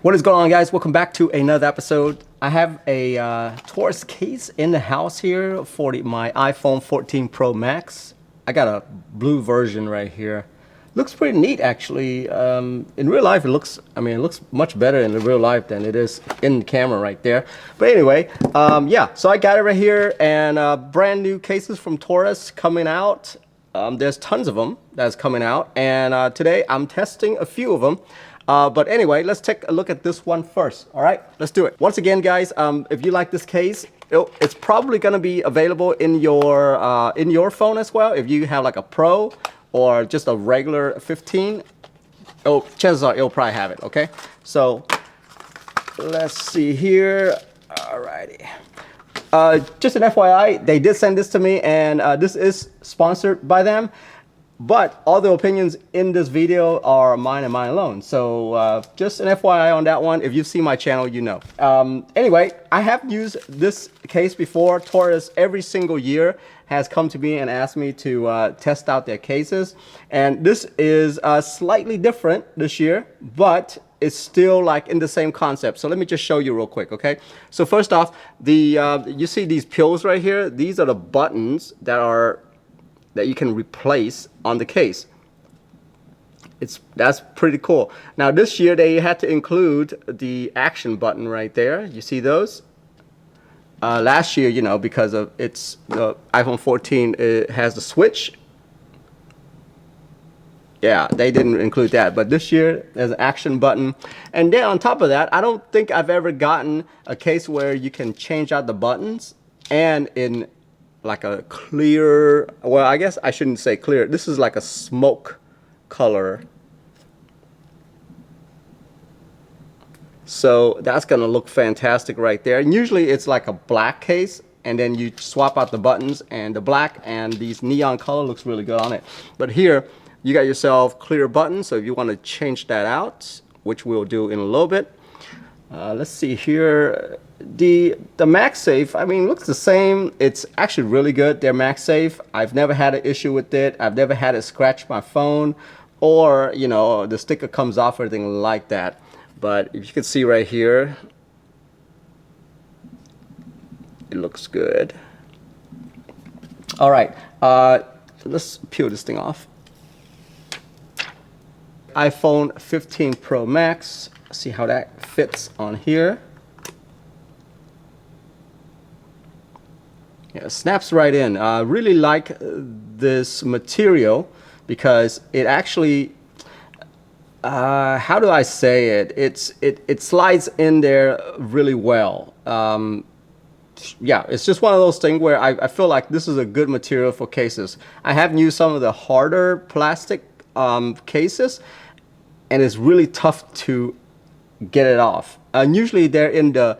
What is going on, guys? Welcome back to another episode. I have a TORRAS case in the house here for my iPhone 14 Pro Max. I got a blue version right here. Looks pretty neat, actually. In real life, it looks much better in real life than it is in the camera right there. But anyway, yeah, so I got it right here, and brand new cases from TORRAS coming out. There's tons of them that's coming out, and today I'm testing a few of them. But anyway, let's take a look at this one first. All right, let's do it. Once again, guys, if you like this case, it's probably going to be available in your phone as well. If you have like a Pro or just a regular 15, chances are it'll probably have it. Okay, so let's see here. All righty. Just an FYI, they did send this to me, and this is sponsored by them. But all the opinions in this video are mine and mine alone. So just an FYI on that one. If you've seen my channel, you know. Anyway, I have used this case before. TORRAS every single year has come to me and asked me to test out their cases. And this is slightly different this year, but it's still like in the same concept. So let me just show you real quick, okay? So first off, you see these pills right here? These are the buttons that you can replace on the case. That's pretty cool. Now this year they had to include the action button right there. You see those? Last year, you know, because of the iPhone 14, it has the switch. Yeah, they didn't include that, but this year there's an action button. And then on top of that, I don't think I've ever gotten a case where you can change out the buttons and in like a clear, well, I guess I shouldn't say clear. This is like a smoke color. So that's gonna look fantastic right there. And usually it's like a black case, and then you swap out the buttons, and the black and these neon color looks really good on it. But here, you got yourself clear buttons, so if you wanna change that out, which we'll do in a little bit. Let's see here. The MagSafe, I mean, looks the same. It's actually really good. Their MagSafe, I've never had an issue with it. I've never had it scratch my phone, or you know, the sticker comes off or anything like that. But if you can see right here, it looks good. All right, let's peel this thing off. iPhone 15 Pro Max. See how that fits on here. Yeah, it snaps right in. I really like this material because it actually, how do I say it? It slides in there really well. Yeah, it's just one of those things where I feel like this is a good material for cases. I have used some of the harder plastic cases, and it's really tough to get it off. And usually they're in the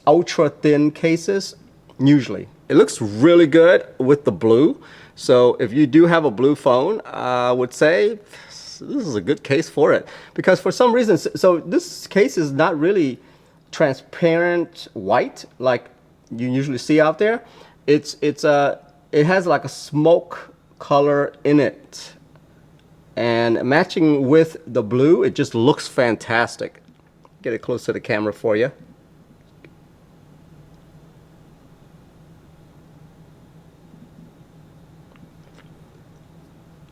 ultra thin cases. Usually it looks really good with the blue. So if you do have a blue phone, I would say this is a good case for it, because for some reason, so this case is not really transparent white like you usually see out there. It has like a smoke color in it, and matching with the blue, it just looks fantastic. Get it close to the camera for you.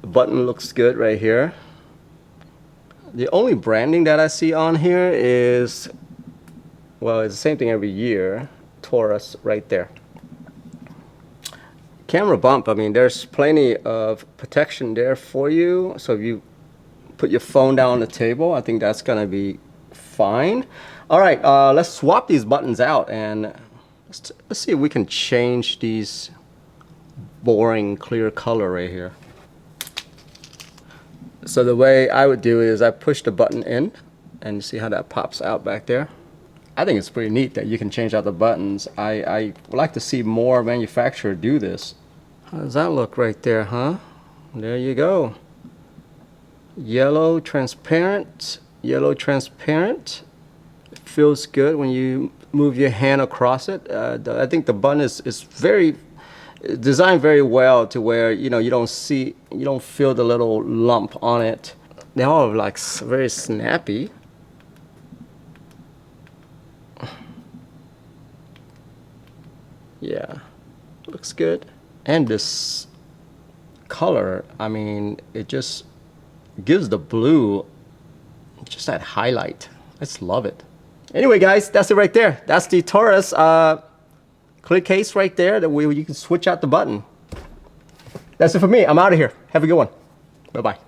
The button looks good right here. The only branding that I see on here is, well, it's the same thing every year. TORRAS right there. Camera bump, I mean, there's plenty of protection there for you. So if you put your phone down on the table, I think that's gonna be fine. All right, let's swap these buttons out, and let's see if we can change these boring clear color right here. So the way I would do it is I push the button in, and you see how that pops out back there. I think it's pretty neat that you can change out the buttons. I would like to see more manufacturers do this. How does that look right there, huh? There you go. Yellow transparent. Yellow transparent. It feels good when you move your hand across it. I think the button is very designed very well to where, you know, you don't feel the little lump on it. They're all like very snappy. Yeah, looks good. And this color, I mean, it just gives the blue just that highlight. I just love it. Anyway, guys, that's it right there. That's the TORRAS clear case right there that you can switch out the button. That's it for me. I'm out of here. Have a good one. Bye-bye.